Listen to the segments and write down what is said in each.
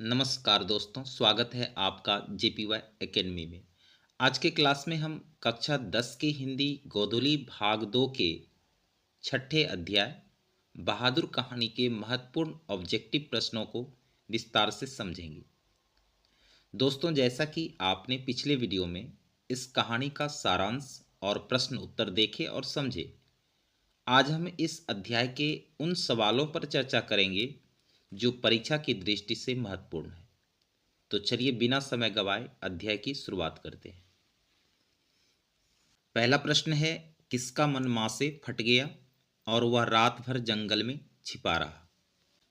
नमस्कार दोस्तों, स्वागत है आपका जेपीवाई एकेडमी में। आज के क्लास में हम कक्षा 10 की हिंदी गोधुली भाग 2 के छठे अध्याय बहादुर कहानी के महत्वपूर्ण ऑब्जेक्टिव प्रश्नों को विस्तार से समझेंगे। दोस्तों, जैसा कि आपने पिछले वीडियो में इस कहानी का सारांश और प्रश्न उत्तर देखे और समझे, आज हम इस अध्याय के उन सवालों पर चर्चा करेंगे जो परीक्षा की दृष्टि से महत्वपूर्ण है। तो चलिए बिना समय गवाए अध्याय की शुरुआत करते हैं। पहला प्रश्न है, किसका मन मां से फट गया और वह रात भर जंगल में छिपा रहा?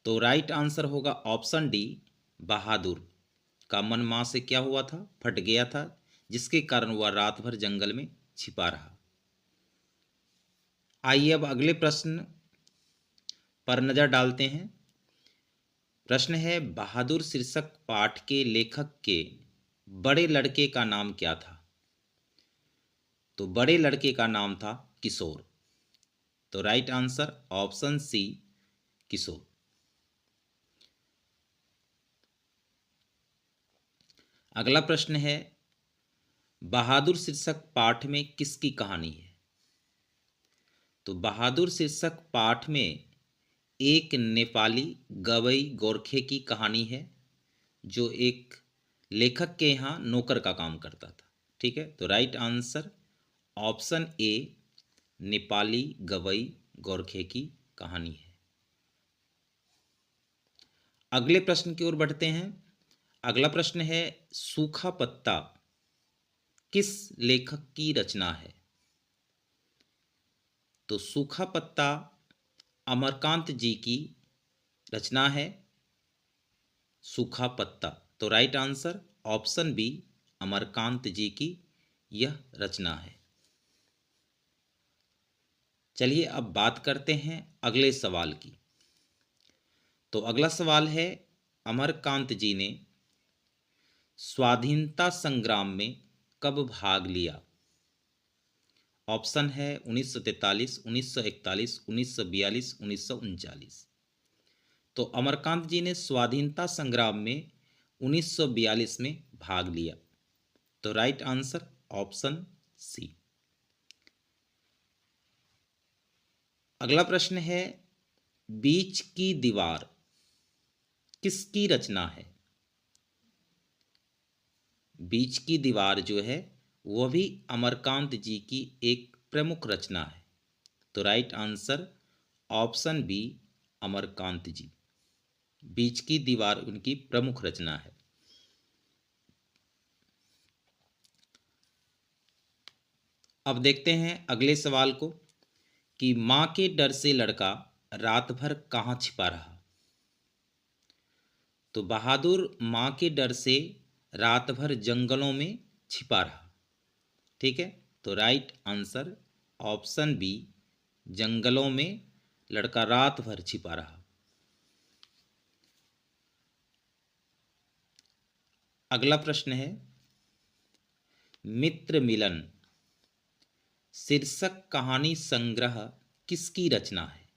तो राइट आंसर होगा ऑप्शन डी, बहादुर का मन मां से क्या हुआ था? फट गया था, जिसके कारण वह रात भर जंगल में छिपा रहा। आइए अब अगले प्रश्न पर नजर डालते हैं। प्रश्न है, बहादुर शीर्षक पाठ के लेखक के बड़े लड़के का नाम क्या था? तो बड़े लड़के का नाम था किशोर। तो राइट आंसर ऑप्शन सी, किशोर। अगला प्रश्न है, बहादुर शीर्षक पाठ में किसकी कहानी है? तो बहादुर शीर्षक पाठ में एक नेपाली गवई गोरखे की कहानी है, जो एक लेखक के यहाँ नौकर का काम करता था। ठीक है, तो right answer option A, Nepali गवई गोरखे की कहानी है। अगले प्रश्न की ओर बढ़ते हैं। अगला प्रश्न है, सूखा पत्ता किस लेखक की रचना है? तो सूखा पत्ता अमरकांत जी की रचना है, सूखा पत्ता। तो right answer option B, Amarkant ji की यह रचना है। चलिए अब बात करते हैं अगले सवाल की। तो अगला सवाल है, अमरकांत जी ने स्वाधीनता संग्राम में कब भाग लिया? ऑप्शन है 1943, 1941, 1942, 1939। तो अमरकांत जी ने स्वाधीनता संग्राम में 1942 में भाग लिया। तो राइट आंसर ऑप्शन सी। अगला प्रश्न है, बीच की दीवार किसकी रचना है? बीच की दीवार जो है वह भी अमरकांत जी की एक प्रमुख रचना है। तो right answer option B, Amarkant ji. बीच की दीवार उनकी प्रमुख रचना है। अब देखते हैं अगले सवाल को कि मां के डर से लड़का रात भर कहां छिपा रहा? तो बहादुर मां के डर से रात भर जंगलों में छिपा रहा। ठीक है, तो राइट आंसर ऑप्शन बी, जंगलों में लड़का रात भर छिपा रहा। अगला प्रश्न है, मित्र मिलन शीर्षक कहानी संग्रह किसकी रचना है?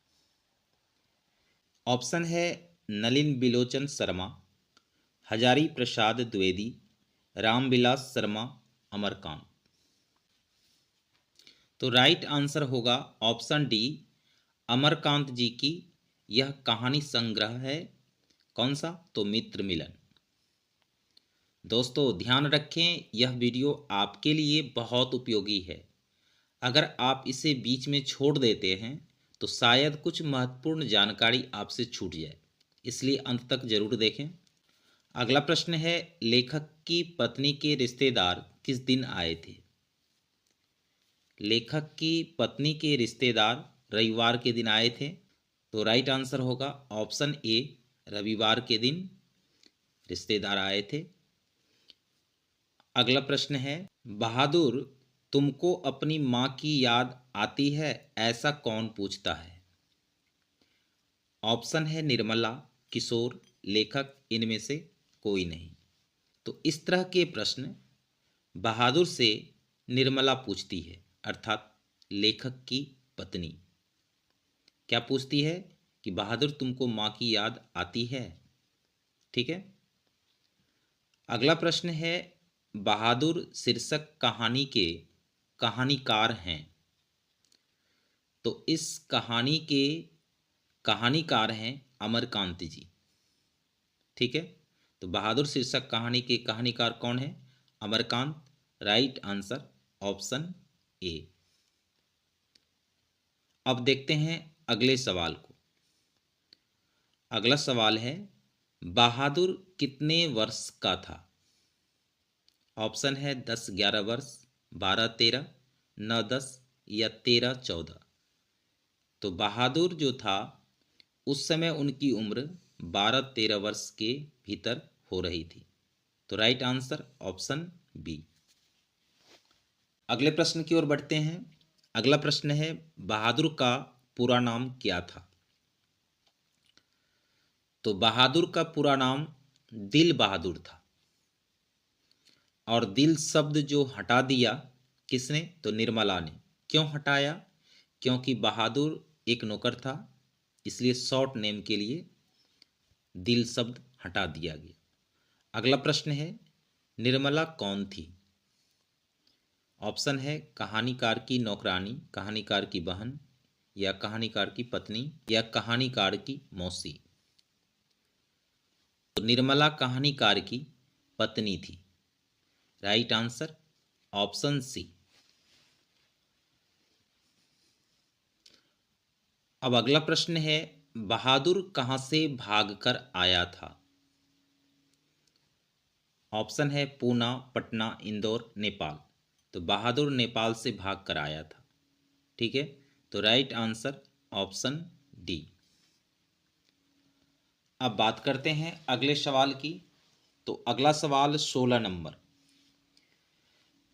ऑप्शन है नलिन बिलोचन शर्मा, हजारी प्रसाद द्विवेदी, रामविलास शर्मा, अमरकांत। तो राइट आंसर होगा ऑप्शन डी, अमरकांत जी की यह कहानी संग्रह है। कौन सा? तो मित्र मिलन। दोस्तों ध्यान रखें, यह वीडियो आपके लिए बहुत उपयोगी है। अगर आप इसे बीच में छोड़ देते हैं तो शायद कुछ महत्वपूर्ण जानकारी आपसे छूट जाए, इसलिए अंत तक जरूर देखें। अगला प्रश्न है, लेखक की पत्नी के रिश्तेदार किस दिन आए थे? लेखक की पत्नी के रिश्तेदार रविवार के दिन आए थे। तो राइट आंसर होगा ऑप्शन ए, रविवार के दिन रिश्तेदार आए थे। अगला प्रश्न है, बहादुर तुमको अपनी मां की याद आती है ऐसा कौन पूछता है? ऑप्शन है निर्मला, किशोर, लेखक, इनमें से कोई नहीं। तो इस तरह के प्रश्न बहादुर से निर्मला पूछती है, अर्थात लेखक की पत्नी। क्या पूछती है? कि बहादुर तुमको मां की याद आती है। ठीक है, अगला प्रश्न है, बहादुर शीर्षक कहानी के कहानीकार हैं। तो इस कहानी के कहानीकार हैं अमरकांत जी। ठीक है, तो बहादुर शीर्षक कहानी के कहानीकार कौन है? अमरकांत। राइट आंसर ऑप्शन ए। अब देखते हैं अगले सवाल को। अगला सवाल है, बहादुर कितने वर्ष का था? ऑप्शन है 10-11 वर्ष, 12-13, 9-10 या 13-14। तो बहादुर जो था उस समय उनकी उम्र 12-13 वर्ष के भीतर हो रही थी। तो राइट आंसर ऑप्शन बी। अगले प्रश्न की ओर बढ़ते हैं। अगला प्रश्न है, बहादुर का पूरा नाम क्या था? तो बहादुर का पूरा नाम दिल बहादुर था। और दिल शब्द जो हटा दिया किसने? तो निर्मला ने। क्यों हटाया? क्योंकि बहादुर एक नौकर था, इसलिए शॉर्ट नेम के लिए दिल शब्द हटा दिया गया। अगला प्रश्न है, निर्मला कौन थी? ऑप्शन है कहानीकार की नौकरानी, कहानीकार की बहन, या कहानीकार की पत्नी, या कहानीकार की मौसी। तो निर्मला कहानीकार की पत्नी थी। Right answer option C. अब अगला प्रश्न है, बहादुर कहां से भागकर आया था? ऑप्शन है पूना, पटना, इंदौर, नेपाल। तो बहादुर नेपाल से भागकर आया था। ठीक है, तो राइट आंसर ऑप्शन डी। अब बात करते हैं अगले सवाल की। तो अगला सवाल 16 नंबर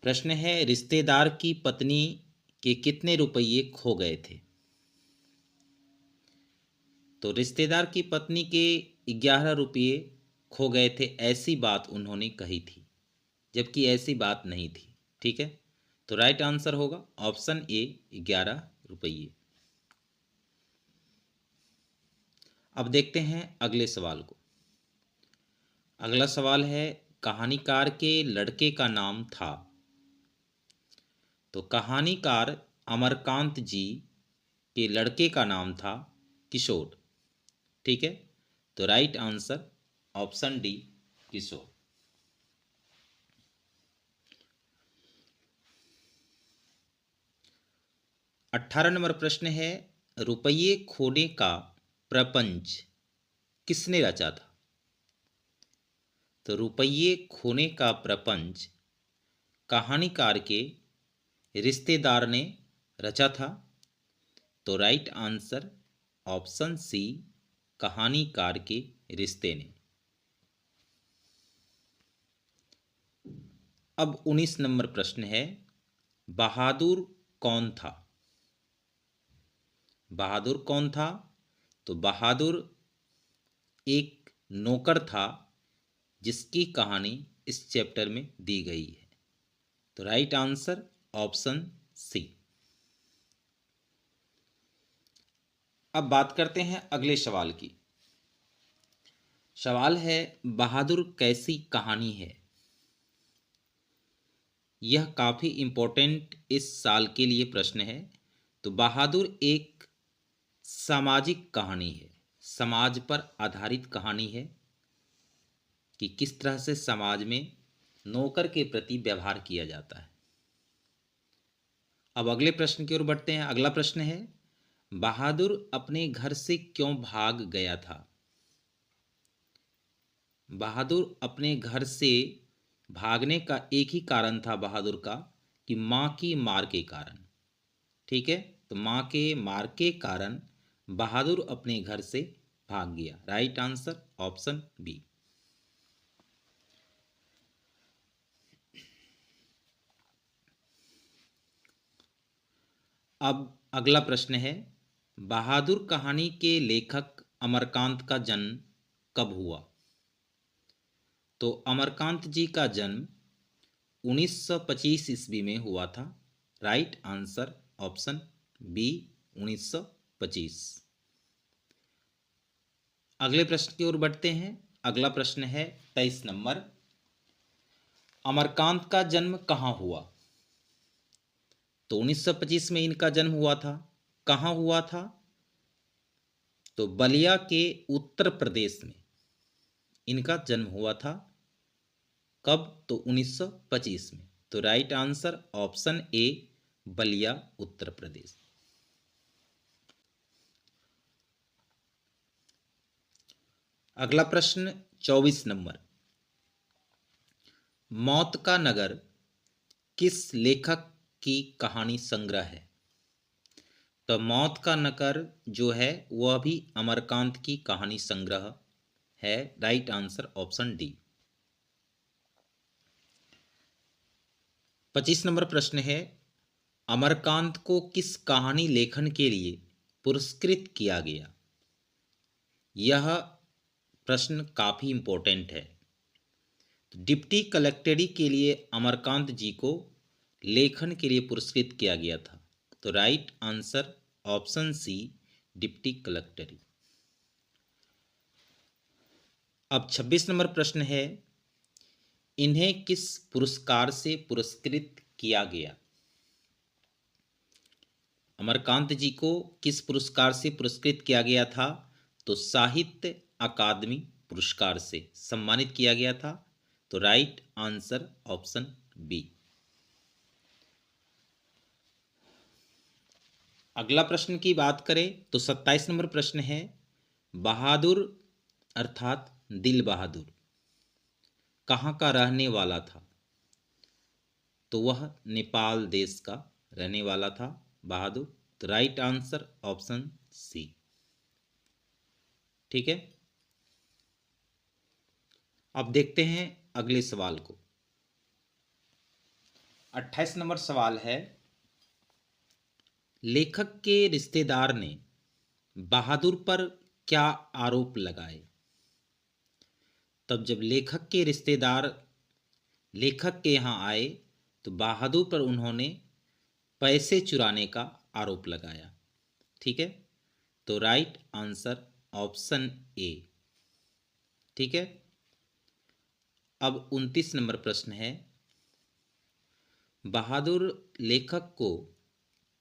प्रश्न है, रिश्तेदार की पत्नी के कितने रुपये खो गए थे? तो रिश्तेदार की पत्नी के 11 रुपये खो गए थे, ऐसी बात उन्होंने कही थी, जबकि ऐसी बात नहीं थी। ठीक है, तो राइट आंसर होगा ऑप्शन ए 11 रुपये। अब देखते हैं अगले सवाल को। अगला सवाल है, कहानीकार के लड़के का नाम था? तो कहानीकार अमरकांत जी के लड़के का नाम था किशोर। ठीक है, तो राइट आंसर ऑप्शन डी किशोर। 18 नंबर प्रश्न है, रुपये खोने का प्रपंच किसने रचा था? तो रुपये खोने का प्रपंच कहानीकार के रिश्तेदार ने रचा था। तो राइट आंसर ऑप्शन सी, कहानीकार के रिश्ते ने। अब 19 नंबर प्रश्न है, बहादुर कौन था? बहादुर कौन था? तो बहादुर एक नौकर था जिसकी कहानी इस चैप्टर में दी गई है। तो राइट आंसर ऑप्शन सी। अब बात करते हैं अगले सवाल की। सवाल है, बहादुर कैसी कहानी है? यह काफी इंपॉर्टेंट इस साल के लिए प्रश्न है। तो बहादुर एक सामाजिक कहानी है, समाज पर आधारित कहानी है कि किस तरह से समाज में नौकर के प्रति व्यवहार किया जाता है। अब अगले प्रश्न की ओर बढ़ते हैं। अगला प्रश्न है, बहादुर अपने घर से क्यों भाग गया था? बहादुर अपने घर से भागने का एक ही कारण था बहादुर का, कि मां की मार के कारण। ठीक है, तो मां के मार के कारण बहादुर अपने घर से भाग गया। Right answer option B. अब अगला प्रश्न है, बहादुर कहानी के लेखक अमरकांत का जन्म कब हुआ? तो अमरकांत जी का जन्म 1925 ईस्वी में हुआ था। Right answer option B 1925। अगले प्रश्न की ओर बढ़ते हैं। अगला प्रश्न है 23 नंबर अमरकांत का जन्म कहाँ हुआ? तो 1925 में इनका जन्म हुआ था। कहाँ हुआ था? तो बलिया के उत्तर प्रदेश में इनका जन्म हुआ था। कब? तो 1925 में। तो right answer option A, Ballia Uttar Pradesh. अगला प्रश्न 24 नंबर, मौत का नगर किस लेखक की कहानी संग्रह है? तो मौत का नगर जो है वह भी अमरकांत की कहानी संग्रह है। Right answer option D. 25 number प्रश्न है, अमरकांत को किस कहानी लेखन के लिए पुरस्कृत किया गया? यह प्रश्न काफी इंपॉर्टेंट है। डिप्टी कलेक्टरी के लिए अमरकांत जी को लेखन के लिए पुरस्कृत किया गया था। तो right answer option C, deputy कलेक्टरी। अब 26 नंबर प्रश्न है, इन्हें किस पुरस्कार से पुरस्कृत किया गया? अमरकांत जी को किस पुरस्कार से पुरस्कृत किया गया था? तो साहित्य अकादमी पुरस्कार से सम्मानित किया गया था। तो राइट आंसर ऑप्शन बी। अगला प्रश्न की बात करें तो 27 नंबर प्रश्न है, बहादुर अर्थात दिल बहादुर कहाँ का रहने वाला था? तो वह नेपाल देश का रहने वाला था बहादुर। तो राइट आंसर ऑप्शन सी। ठीक है, अब देखते हैं अगले सवाल को। 28 नंबर सवाल है, लेखक के रिश्तेदार ने बहादुर पर क्या आरोप लगाए? तब जब लेखक के रिश्तेदार लेखक के यहाँ आए तो बहादुर पर उन्होंने पैसे चुराने का आरोप लगाया। ठीक है, तो राइट आंसर ऑप्शन ए। ठीक है, अब 29 नंबर प्रश्न है, बहादुर लेखक को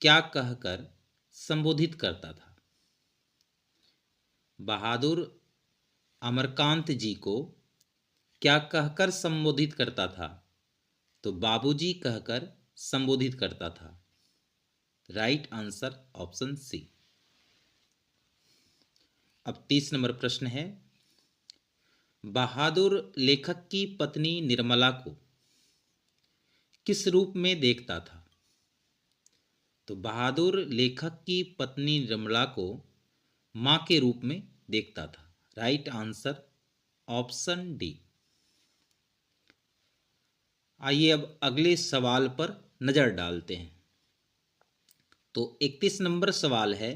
क्या कहकर संबोधित करता था? बहादुर अमरकांत जी को क्या कहकर संबोधित करता था? तो बाबूजी कहकर संबोधित करता था। Right answer option C. अब 30 नंबर प्रश्न है, बहादुर लेखक की पत्नी निर्मला को किस रूप में देखता था? तो बहादुर लेखक की पत्नी निर्मला को मां के रूप में देखता था। Right answer option D. आइए अब अगले सवाल पर नजर डालते हैं। तो 31 नंबर सवाल है,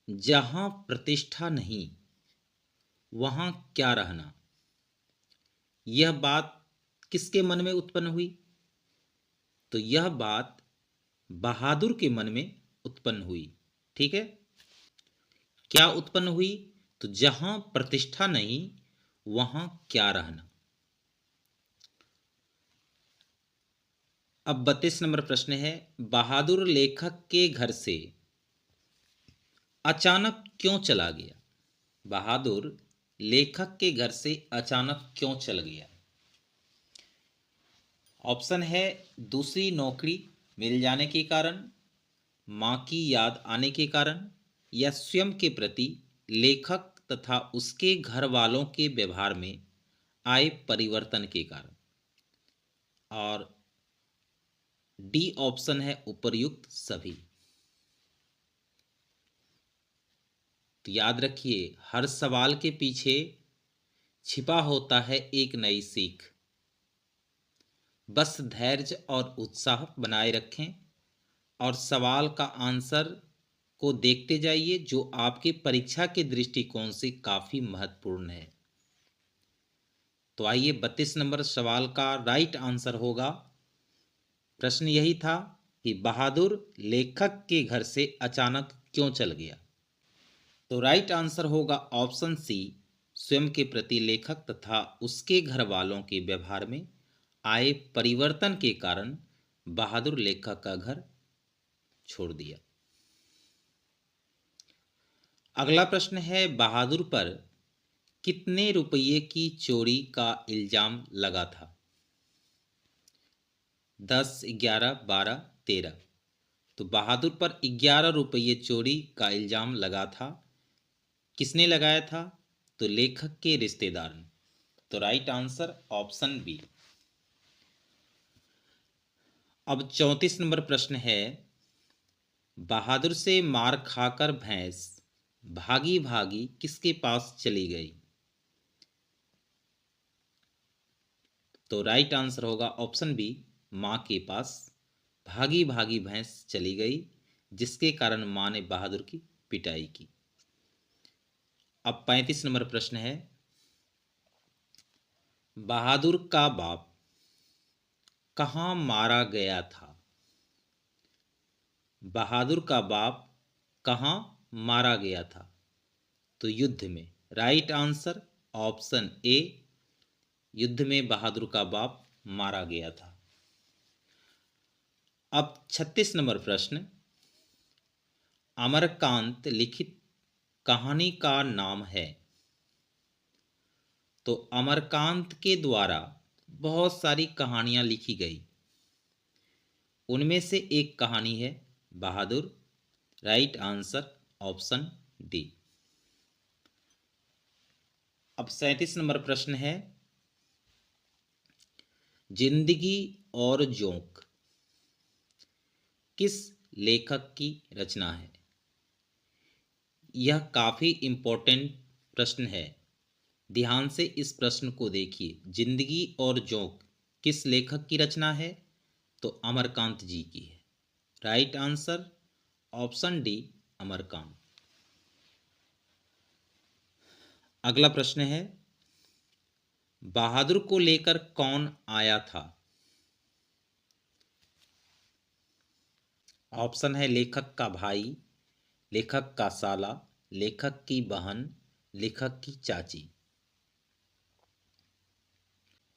जहां प्रतिष्ठा नहीं वहां क्या रहना? यह बात किसके मन में उत्पन्न हुई? तो यह बात बहादुर के मन में उत्पन्न हुई। ठीक है, क्या उत्पन्न हुई? तो जहां प्रतिष्ठा नहीं वहां क्या रहना। अब 32 नंबर प्रश्न है, बहादुर लेखक के घर से अचानक क्यों चला गया? बहादुर लेखक के घर से अचानक क्यों चल गया? ऑप्शन है, दूसरी नौकरी मिल जाने के कारण, मां की याद आने के कारण, या स्वयं के प्रति लेखक तथा उसके घर वालों के व्यवहार में आए परिवर्तन के कारण। और डी ऑप्शन है उपर्युक्त सभी। तो याद रखिए, हर सवाल के पीछे छिपा होता है एक नई सीख। बस धैर्य और उत्साह बनाए रखें और सवाल का आंसर को देखते जाइए जो आपके परीक्षा के दृष्टिकोण से काफी महत्वपूर्ण है। तो आइए 32 नंबर सवाल का राइट आंसर होगा, प्रश्न यही था कि बहादुर लेखक के घर से अचानक क्यों चल गया? तो राइट आंसर होगा ऑप्शन सी, स्वयं के प्रति लेखक तथा उसके घर वालों के व्यवहार में आए परिवर्तन के कारण बहादुर लेखक का घर छोड़ दिया। अगला प्रश्न है, बहादुर पर कितने रुपये की चोरी का इल्जाम लगा था? 10, 11, 12, 13। तो बहादुर पर 11 रुपये चोरी का इल्जाम लगा था। किसने लगाया था? तो लेखक के रिश्तेदार ने। तो राइट आंसर ऑप्शन बी। अब 34 नंबर प्रश्न है, बहादुर से मार खाकर भैंस भागी भागी किसके पास चली गई? तो राइट आंसर होगा ऑप्शन बी, मां के पास भागी भागी भैंस चली गई, जिसके कारण मां ने बहादुर की पिटाई की। अब 35 नंबर प्रश्न है, बहादुर का बाप कहाँ मारा गया था? बहादुर का बाप कहाँ मारा गया था? तो युद्ध में। राइट आंसर ऑप्शन ए, युद्ध में बहादुर का बाप मारा गया था। अब 36 नंबर प्रश्न, अमरकांत लिखित कहानी का नाम है? तो अमरकांत के द्वारा बहुत सारी कहानियां लिखी गई, उनमें से एक कहानी है बहादुर। Right answer option D. अब 37 नंबर प्रश्न है, जिंदगी और जोंक किस लेखक की रचना है? यह काफी इंपॉर्टेंट प्रश्न है, ध्यान से इस प्रश्न को देखिए। जिंदगी और जोंक किस लेखक की रचना है? तो अमरकांत जी की है। Right answer option D, Amarkant. अगला प्रश्न है, बहादुर को लेकर कौन आया था? ऑप्शन है लेखक का भाई, लेखक का साला, लेखक की बहन, लेखक की चाची।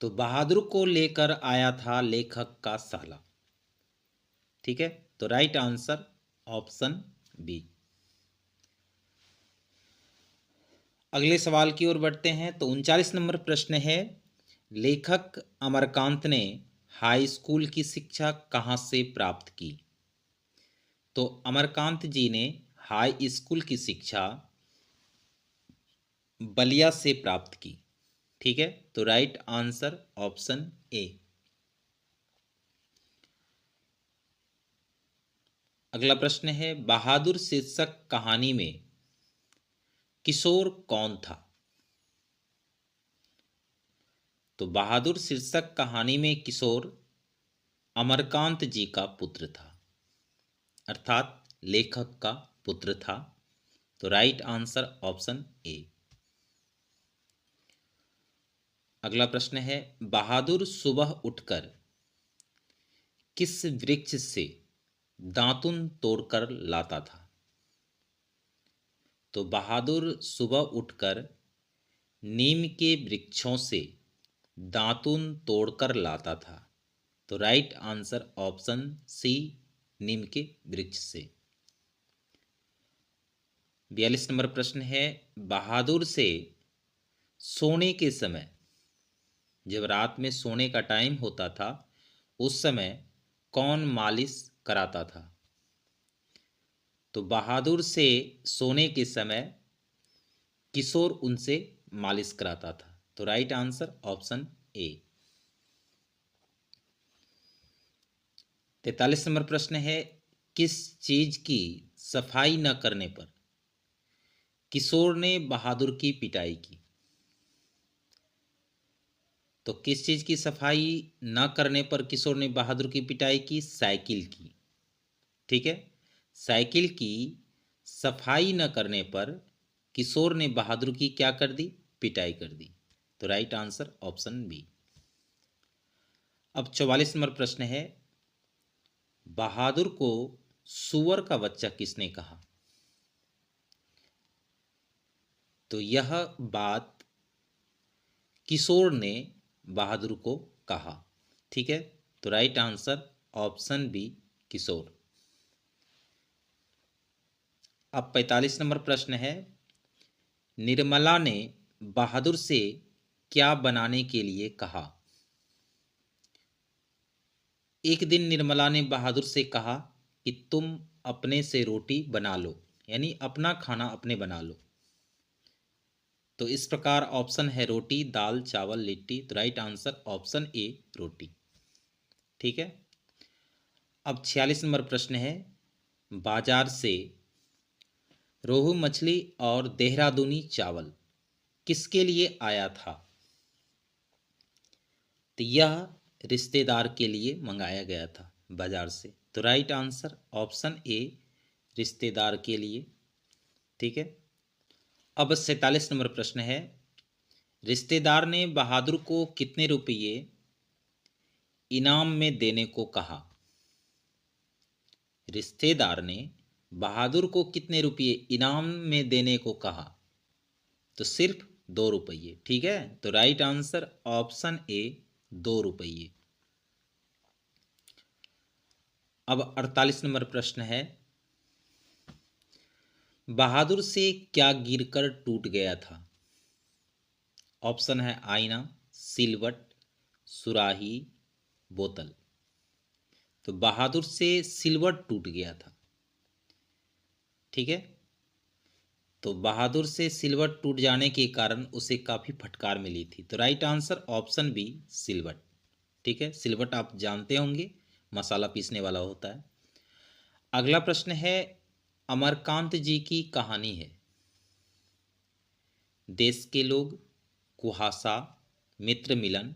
तो बहादुर को लेकर आया था लेखक का साला। ठीक है, तो राइट आंसर ऑप्शन बी। अगले सवाल की ओर बढ़ते हैं। तो 39 नंबर प्रश्न है, लेखक अमरकांत ने हाई स्कूल की शिक्षा कहाँ से प्राप्त की? तो अमरकांत जी ने हाई स्कूल की शिक्षा बलिया से प्राप्त की। ठीक है, तो राइट आंसर ऑप्शन ए। अगला प्रश्न है, बहादुर शीर्षक कहानी में किशोर कौन था? तो बहादुर शीर्षक कहानी में किशोर अमरकांत जी का पुत्र था, अर्थात लेखक का पुत्र था। तो राइट आंसर ऑप्शन ए। अगला प्रश्न है, बहादुर सुबह उठकर किस वृक्ष से दातुन तोड़कर लाता था? तो बहादुर सुबह उठकर नीम के वृक्षों से दातुन तोड़कर लाता था। तो राइट आंसर ऑप्शन सी, नीम के वृक्ष से। 42 नंबर प्रश्न है, बहादुर से सोने के समय, जब रात में सोने का टाइम होता था, उस समय कौन मालिश कराता था? तो बहादुर से सोने के समय किशोर उनसे मालिश कराता था। तो राइट आंसर ऑप्शन ए। 43 नंबर प्रश्न है, किस चीज की सफाई न करने पर किशोर ने बहादुर की पिटाई की? तो किस चीज की सफाई न करने पर किशोर ने बहादुर की पिटाई की? साइकिल की। ठीक है, साइकिल की सफाई न करने पर किशोर ने बहादुर की क्या कर दी? पिटाई कर दी। तो राइट आंसर ऑप्शन बी। अब 44 नंबर प्रश्न है, बहादुर को सुअर का बच्चा किसने कहा? तो यह बात किशोर ने बहादुर को कहा। ठीक है, तो राइट आंसर ऑप्शन बी किशोर। अब 45 नंबर प्रश्न है, निर्मला ने बहादुर से क्या बनाने के लिए कहा। एक दिन निर्मला ने बहादुर से कहा कि तुम अपने से रोटी बना लो, यानी अपना खाना अपने बना लो। तो इस प्रकार ऑप्शन है रोटी, दाल, चावल, लिट्टी। तो राइट आंसर ऑप्शन ए रोटी। ठीक है। अब 46 नंबर प्रश्न है, बाजार से रोहू मछली और देहरादूनी चावल किसके लिए आया था। तो यह रिश्तेदार के लिए मंगाया गया था बाजार से। तो राइट आंसर ऑप्शन ए रिश्तेदार के लिए। ठीक है। अब 47 नंबर प्रश्न है, रिश्तेदार ने बहादुर को कितने रुपये इनाम में देने को कहा। रिश्तेदार ने बहादुर को कितने रुपये इनाम में देने को कहा। तो सिर्फ 2 रुपये। ठीक है, तो राइट आंसर ऑप्शन ए 2 रुपये। अब 48 नंबर प्रश्न है, बहादुर से क्या गिरकर टूट गया था। ऑप्शन है आईना, सिलवट, सुराही, बोतल। तो बहादुर से सिलवट टूट गया था। ठीक है, तो बहादुर से सिलवट टूट जाने के कारण उसे काफ़ी फटकार मिली थी। तो राइट आंसर ऑप्शन बी सिलवट। ठीक है, सिलवट आप जानते होंगे, मसाला पीसने वाला होता है। अगला प्रश्न है, अमरकांत जी की कहानी है। देश के लोग, कुहासा, मित्र मिलन,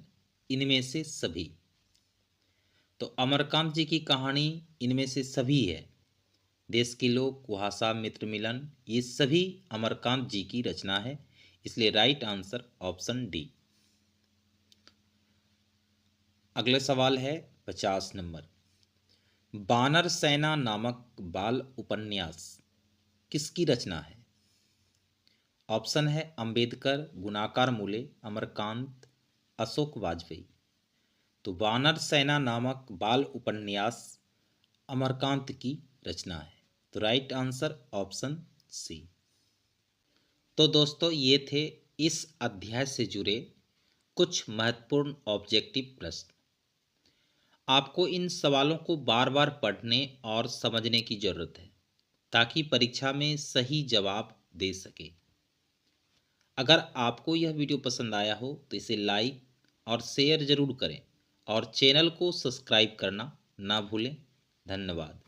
इनमें से सभी। तो अमरकांत जी की कहानी इनमें से सभी है। देश के लोग, कुहासा, मित्र मिलन, ये सभी अमरकांत जी की रचना है, इसलिए राइट आंसर ऑप्शन डी। अगला सवाल है 50 नंबर, बानर सेना नामक बाल उपन्यास किसकी रचना है। ऑप्शन है अंबेडकर, गुणाकर मूले, अमरकांत, अशोक वाजपेयी। तो वानर सेना नामक बाल उपन्यास अमरकांत की रचना है। तो राइट आंसर ऑप्शन सी। तो दोस्तों ये थे इस अध्याय से जुड़े कुछ महत्वपूर्ण ऑब्जेक्टिव प्रश्न। आपको इन सवालों को बार बार पढ़ने और समझने की जरूरत है ताकि परीक्षा में सही जवाब दे सके। अगर आपको यह वीडियो पसंद आया हो तो इसे लाइक और शेयर जरूर करें और चैनल को सब्सक्राइब करना ना भूलें। धन्यवाद।